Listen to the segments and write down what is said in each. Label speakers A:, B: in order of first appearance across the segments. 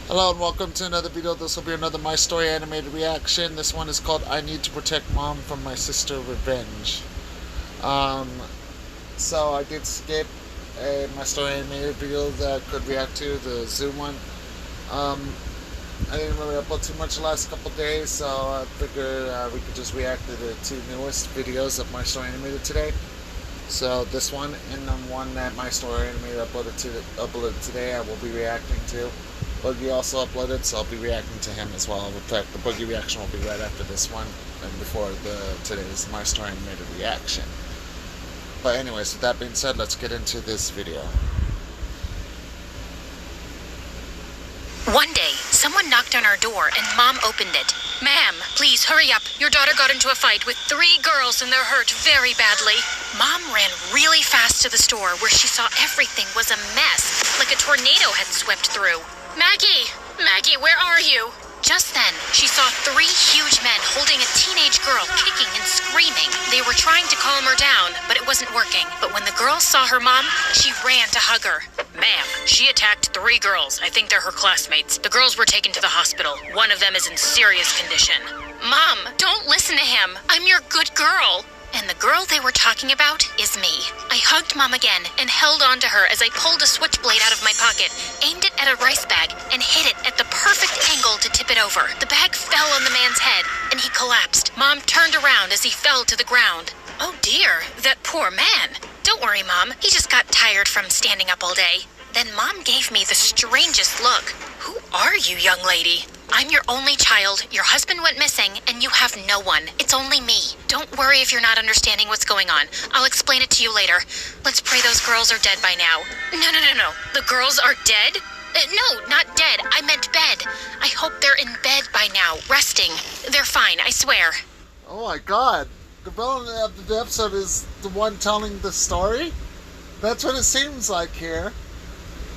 A: Hello and welcome to another video. This will be another My Story animated reaction. This one is called I Need to Protect Mom from My Sister Revenge. So I did skip a My Story animated video that I could react to, the Zoom one. I didn't really upload too much the last couple days, so I figured we could just react to the two newest videos of My Story animated today. So this one and the one that My Story animated uploaded today I will be reacting to. Boogie also uploaded, so I'll be reacting to him as well. In fact, the Boogie reaction will be right after this one and before today's My Story animated reaction. But anyways, with that being said, let's get into this video.
B: One day, someone knocked on our door and Mom opened it. "Ma'am, please hurry up. Your daughter got into a fight with 3 girls and they're hurt very badly." Mom ran really fast to the store where she saw everything was a mess, like a tornado had swept through. Maggie, where are you?" Just then, she saw 3 huge men holding a teenage girl kicking and screaming. They were trying to calm her down, but it wasn't working. But when the girl saw her mom, she ran to hug her. "Ma'am, she attacked 3 girls. I think they're her classmates. The girls were taken to the hospital. One of them is in serious condition." "Mom, don't listen to him. I'm your good girl." And the girl they were talking about is me. I hugged Mom again and held on to her as I pulled a switchblade out of my pocket, aimed it at a rice bag, and hit it at the perfect angle to tip it over. The bag fell on the man's head, and he collapsed. Mom turned around as he fell to the ground. "Oh dear, that poor man." "Don't worry, Mom. He just got tired from standing up all day." Then Mom gave me the strangest look. "Who are you, young lady?" "I'm your only child. Your husband went missing, and you have no one. It's only me. Don't worry if you're not understanding what's going on. I'll explain it to you later. Let's pray those girls are dead by now." No. The girls are dead? No, not dead. I meant bed. I hope they're in bed by now, resting. They're fine, I swear."
A: Oh my god. The villain of the episode is the one telling the story? That's what it seems like here.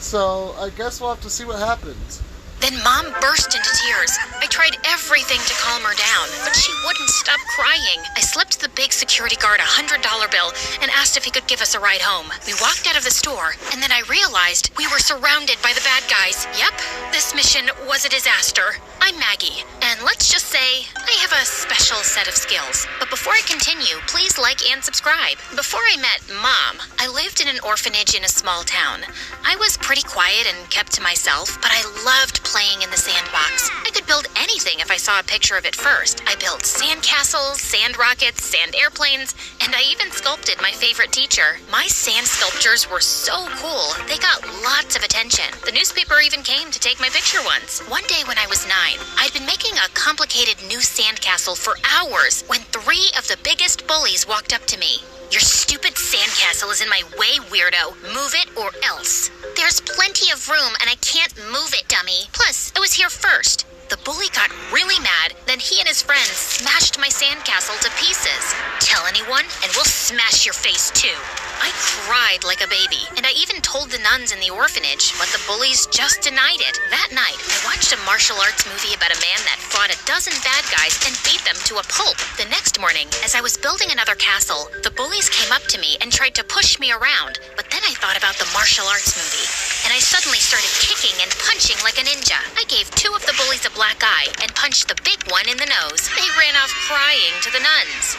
A: So I guess we'll have to see what happens.
B: Then Mom burst into tears. I tried everything to calm her down, but she wouldn't stop crying. I slipped the big security guard a $100 bill and asked if he could give us a ride home. We walked out of the store, and then I realized we were surrounded by the bad guys. Yep, this mission was a disaster. I'm Maggie, and let's just say I have a special set of skills. But before I continue, please like and subscribe. Before I met Mom, I lived in an orphanage in a small town. I was pretty quiet and kept to myself, but I loved playing in the sandbox. I could build anything if I saw a picture of it first. I built sand castles, sand rockets, sand airplanes, and I even sculpted my favorite teacher. My sand sculptures were so cool, they got lots of attention. The newspaper even came to take my picture once. One day when I was 9, I'd been making a complicated new sandcastle for hours when 3 of the biggest bullies walked up to me. "Your stupid sandcastle is in my way, weirdo. Move it or else." "There's plenty of room and I can't move it, dummy. Plus, I was here first." The bully got really mad, then he and his friends smashed my sandcastle to pieces. "Tell anyone and we'll smash your face too." I cried like a baby, and I even told the nuns in the orphanage, but the bullies just denied it. That night, I watched a martial arts movie about a man that fought a dozen bad guys and beat them to a pulp. The next morning, as I was building another castle, the bullies came up to me and tried to push me around, but then I thought about the martial arts movie, and I suddenly started kicking and punching like a ninja. I gave 2 of the bullies a black eye and punched the big one in the nose. They ran off crying to the nuns.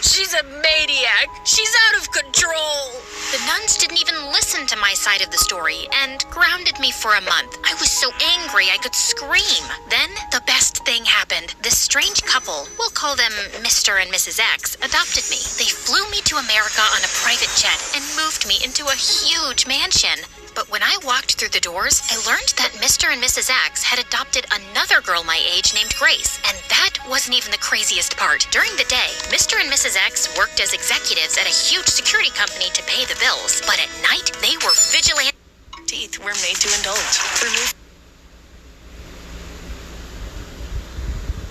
B: "She's a maniac. She's out of control." The nuns didn't even listen to my side of the story and grounded me for a month. I was so angry I could scream. Then the best thing happened. This strange couple, we'll call them Mr. and Mrs. X, adopted me. They flew me to America on a private jet and moved me into a huge mansion. But when I walked through the doors, I learned that Mr. and Mrs. X had adopted another girl my age named Grace, and that wasn't even the craziest part. During the day, Mr. and Mrs. X worked as executives at a huge security company to pay the bills, but at night, they were vigilant. Teeth were made to indulge.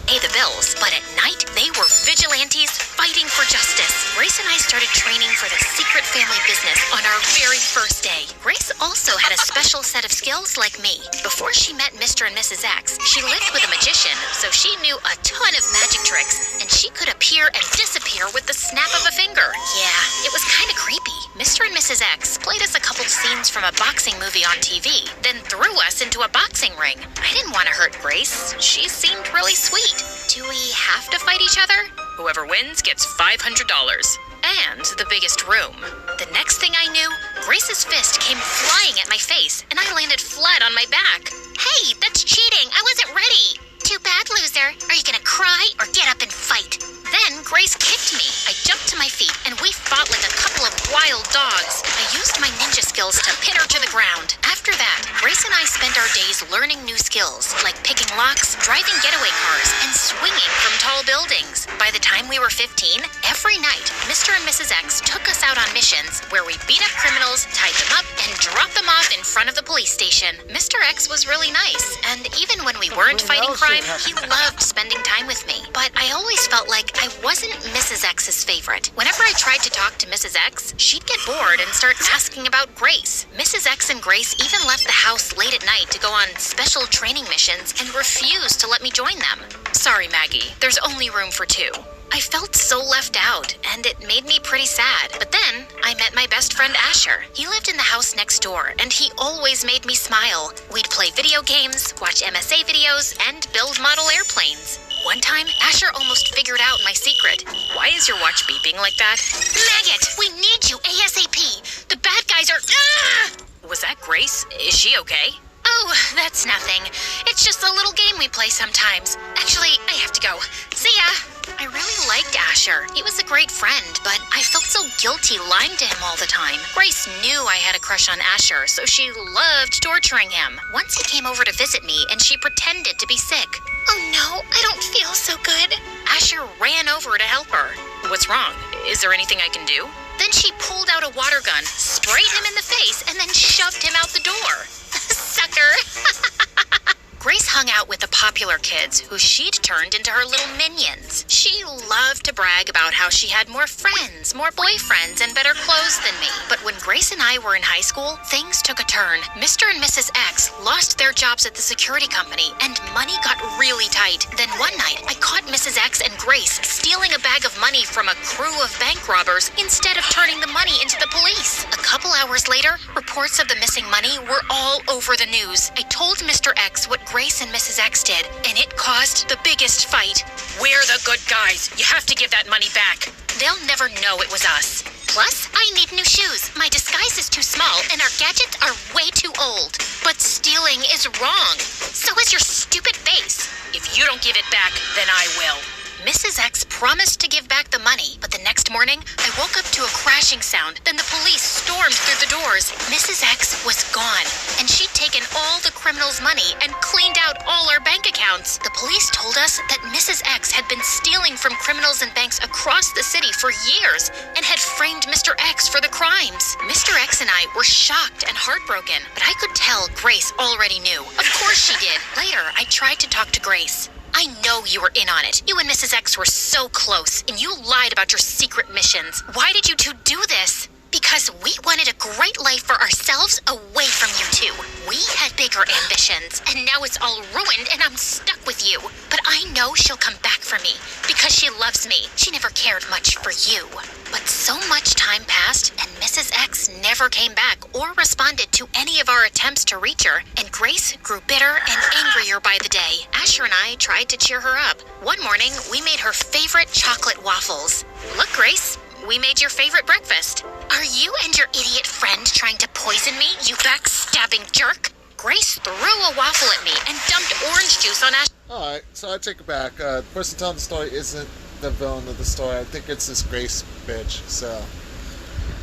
B: Pay the bills, but at night, they were vigilantes fighting for justice. Grace and I started training for the secret family business on our very first day. Grace also had a special set of skills like me. Before she met Mr. and Mrs. X, she lived with a magician, so she knew a ton of magic tricks, and she could appear and disappear with the snap of a finger. Yeah, it was kind of creepy. Mr. and Mrs. X played us a couple scenes from a boxing movie on TV, then threw us into a boxing ring. I didn't want to hurt Grace. She seemed really sweet. Do we have to fight each other? Whoever wins gets $500. And the biggest room. The next thing I knew, Grace's fist came flying at my face, and I landed flat on my back. Hey, that's cheating. I wasn't ready. Too bad, loser. Are you gonna cry or get up and fight? Then Grace kicked me. I jumped to my feet, and we fought like a couple of wild dogs. I used my ninja skills to pin her to the ground. After that, Grace and I spent our days learning new skills, like picking locks, driving getaway cars, and swinging from tall buildings. By the time we were 15, every night, Mr. and Mrs. X took us out on missions where we beat up criminals, tied them up, and dropped them off in front of the police station. Mr. X was really nice, and even when we weren't fighting crime, he loved spending time with me. But I always felt like I wasn't Mrs. X's favorite. Whenever I tried to talk to Mrs. X, she'd get bored and start asking about Grace. Mrs. X and Grace even left the house late at night to go on special training missions and refused to let me join them. Sorry, Maggie, there's only room for two. I felt so left out, and it made me pretty sad. But then, I met my best friend Asher. He lived in the house next door, and he always made me smile. We'd play video games, watch MSA videos, and build model airplanes. One time, Asher almost figured out my secret. Why is your watch beeping like that? Maggot, we need you ASAP. The bad guys are... Ah! Was that Grace? Is she okay? Oh, that's nothing. It's just a little game we play sometimes. Actually, I have to go. See ya! I really liked Asher. He was a great friend, but I felt so guilty lying to him all the time. Grace knew I had a crush on Asher, so she loved torturing him. Once he came over to visit me, and she pretended to be sick. Oh no, I don't feel so good. Asher ran over to help her. What's wrong? Is there anything I can do? Then she pulled out a water gun, sprayed him in the face, and then shoved him out the door. Sucker! Grace hung out with the popular kids, who she'd turned into her little minions. She loved to brag about how she had more friends, more boyfriends, and better clothes than me. But when Grace and I were in high school, things took a turn. Mr. and Mrs. X lost their jobs at the security company, and money got really tight. Then one night, I caught Mrs. X and Grace stealing a bag of money from a crew of bank robbers instead of turning the money into the police. A couple hours later, reports of the missing money were all over the news. I told Mr. X what Grace and Mrs. X did, and it caused the biggest fight. We're the good guys. You have to give that money back. They'll never know it was us. Plus, I need new shoes. My disguise is too small, and our gadgets are way too old. But stealing is wrong. So is your stupid face. If you don't give it back, then I will. Mrs. X promised to give back the money, but the next morning, I woke up to a crashing sound. Then the police stormed through the doors. Mrs. X was gone, and she'd taken all the criminals' money and cleaned out all our bank accounts. The police told us that Mrs. X had been stealing from criminals and banks across the city for years and had framed Mr. X for the crimes. Mr. X and I were shocked and heartbroken, but I could tell Grace already knew. Of course she did. Later, I tried to talk to Grace. I know you were in on it. You and Mrs. X were so close, and you lied about your secret missions. Why did you two do this? Because we wanted a great life for ourselves away from you two. We had bigger ambitions, and now it's all ruined and I'm stuck with you. But I know she'll come back for me, because she loves me. She never cared much for you. But so much time passed, and Mrs. X never came back or responded to any of our attempts to reach her, and Grace grew bitter and angrier by the day. Asher and I tried to cheer her up. One morning, we made her favorite chocolate waffles. Look, Grace, we made your favorite breakfast. Are you and your idiot friend trying to poison me, you backstabbing jerk? Grace threw a waffle at me and dumped orange juice on Asher.
A: Alright, so I take it back. The person telling the story isn't the villain of the story. I think it's this Grace bitch, so...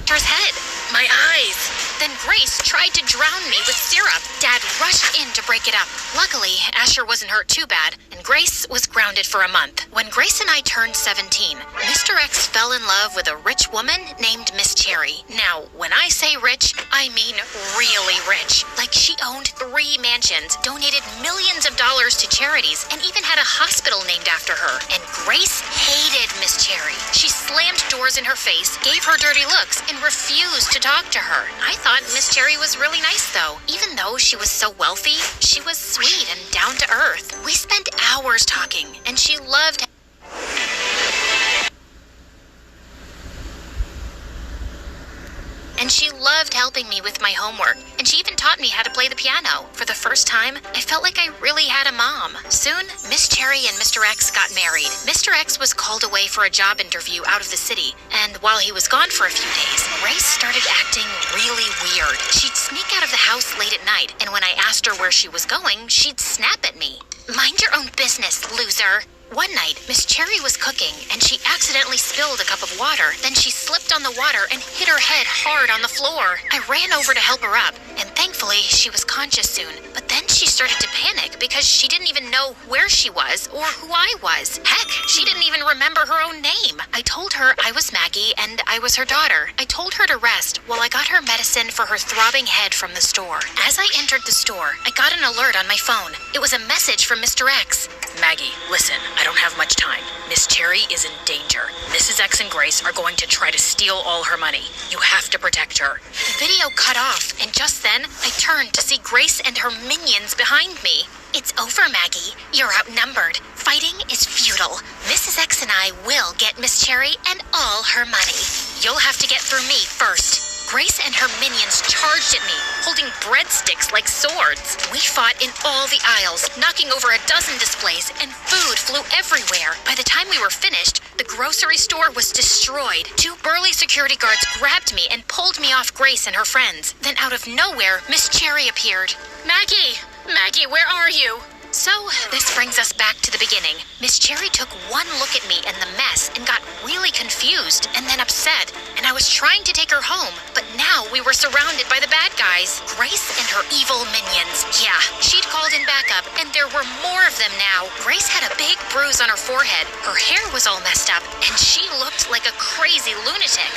B: Asher's head, my eyes. Then Grace tried to drown me with syrup. Dad rushed in to break it up. Luckily, Asher wasn't hurt too bad, and Grace was grounded for a month. When Grace and I turned 17, Mr. X fell in love with a rich woman named Miss Cherry. Now, when I say rich, I mean really rich. Like she owned 3 mansions, donated millions of dollars to charities, and even had a hospital named after her. And Grace hated Miss Cherry. She slammed doors in her face, gave her dirty looks, and refused to talk to her. I thought Miss Cherry was really nice, though. Even though she was so wealthy, she was sweet and down to earth. We spent hours talking, and she loved... and she loved helping me with my homework, and she even taught me how to play the piano. For the first time, I felt like I really had a mom. Soon, Miss Cherry and Mr. X got married. Mr. X was called away for a job interview out of the city, and while he was gone for a few days, Grace started acting really weird. She'd sneak out of the house late at night, and when I asked her where she was going, she'd snap at me. Mind your own business, loser. One night, Miss Cherry was cooking, and she accidentally spilled a cup of water. Then she slipped on the water and hit her head hard on the floor. I ran over to help her up, and thankfully, she was conscious soon. But then she started to panic because she didn't even know where she was or who I was. Heck, she didn't even remember her own name. I told her I was Maggie and I was her daughter. I told her to rest while I got her medicine for her throbbing head from the store. As I entered the store, I got an alert on my phone. It was a message from Mr. X.
C: Maggie, listen, I don't have much time. Miss Cherry is in danger. Mrs. X and Grace are going to try to steal all her money. You have to protect her.
B: The video cut off, and just then, I turned to see Grace and her minions behind me. It's over, Maggie. You're outnumbered. Fighting is futile. Mrs. X and I will get Miss Cherry and all her money. You'll have to get through me first. Grace and her minions charged at me, holding breadsticks like swords. We fought in all the aisles, knocking over a dozen displays, and food flew everywhere. By the time we were finished, the grocery store was destroyed. Two burly security guards grabbed me and pulled me off Grace and her friends. Then out of nowhere, Miss Cherry appeared. Maggie! Maggie, where are you? So, this brings us back to the beginning. Miss Cherry took one look at me and the mess and got really confused and then upset, and I was trying to take her home, but now we were surrounded by the bad guys. Grace and her evil minions. Yeah, she'd called in backup, and there were more of them now. Grace had a big bruise on her forehead, her hair was all messed up, and she looked like a crazy lunatic.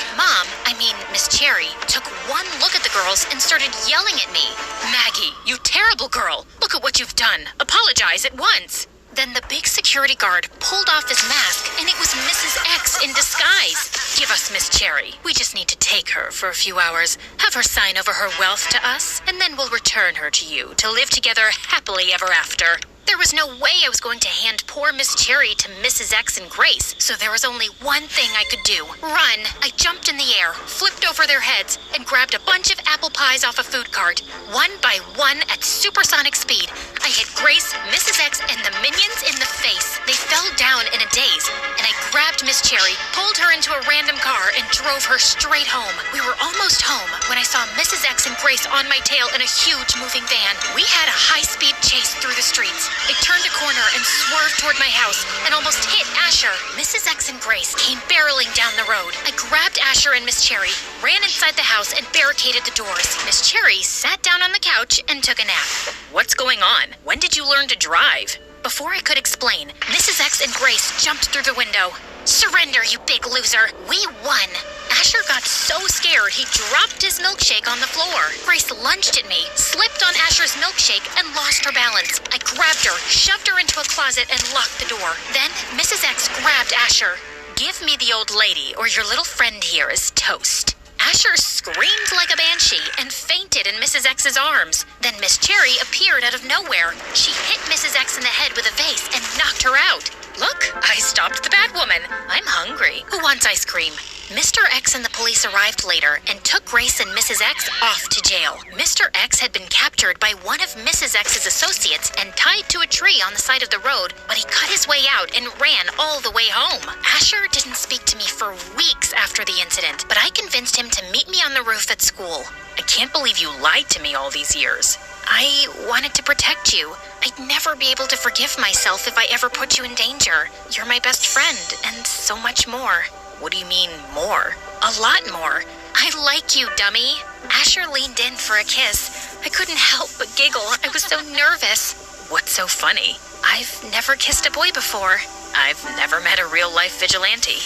B: Miss Cherry, took one look at the girls and started yelling at me.
C: Maggie, you terrible girl. Look at what you've done. Apologize at once.
B: Then the big security guard pulled off his mask, and it was Mrs. X in disguise.
C: Give us Miss Cherry. We just need to take her for a few hours, have her sign over her wealth to us, and then we'll return her to you to live together happily ever after.
B: There was no way I was going to hand poor Miss Cherry to Mrs. X and Grace, so there was only one thing I could do. Run. I jumped in the air, flipped over their heads, and grabbed a bunch of apple pies off a food cart. One by one at supersonic speed, I hit Grace, Mrs. X, and the minions in the face. They fell down in a daze, and I grabbed Miss Cherry, pulled her into a random car, and drove her straight home. We were almost home when I saw Mrs. X and Grace on my tail in a huge moving van. We had a high-speed chase through the streets. I turned a corner and swerved toward my house and almost hit Asher. Mrs. X and Grace came barreling down the road. I grabbed Asher and Miss Cherry, ran inside the house, and barricaded the doors. Miss Cherry sat down on the couch and took a nap.
C: What's going on? When did you learn to drive?
B: Before I could explain, Mrs. X and Grace jumped through the window. Surrender, you big loser. We won. Asher got so scared he dropped his milkshake on the floor. Grace lunged at me, slipped on Asher's milkshake, and lost her balance. I grabbed her, shoved her into a closet, and locked the door. Then Mrs. X grabbed Asher.
C: Give me the old lady, or your little friend here is toast.
B: Asher screamed like a banshee and fainted in Mrs. X's arms. Then Miss Cherry appeared out of nowhere. She hit Mrs. X in the head with a vase and knocked her out.
C: Look, I stopped the bad woman. I'm hungry. Who wants ice cream?
B: Mr. X and the police arrived later and took Grace and Mrs. X off to jail. Mr. X had been captured by one of Mrs. X's associates and tied to a tree on the side of the road, but he cut his way out and ran all the way home. Asher didn't speak to me for weeks after the incident, but I convinced him to meet me on the roof at school.
C: I can't believe you lied to me all these years.
B: I wanted to protect you. I'd never be able to forgive myself if I ever put you in danger. You're my best friend, and so much more.
C: What do you mean, more?
B: A lot more. I like you, dummy. Asher leaned in for a kiss. I couldn't help but giggle. I was so nervous.
C: What's so funny?
B: I've never kissed a boy before.
C: I've never met a real-life vigilante.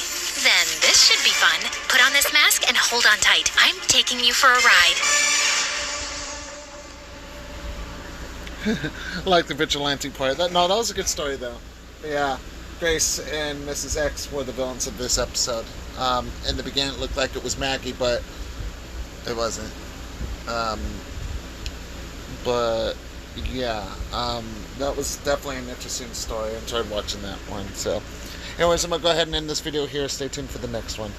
B: Then this should be fun. Put on this mask and hold on tight. I'm taking you for a ride.
A: I like the vigilante part. That was a good story, though. Yeah. Grace and Mrs. X were the villains of this episode. In the beginning, it looked like it was Maggie, but it wasn't. But yeah, that was definitely an interesting story. I enjoyed watching that one. So, anyways, I'm gonna go ahead and end this video here. Stay tuned for the next one.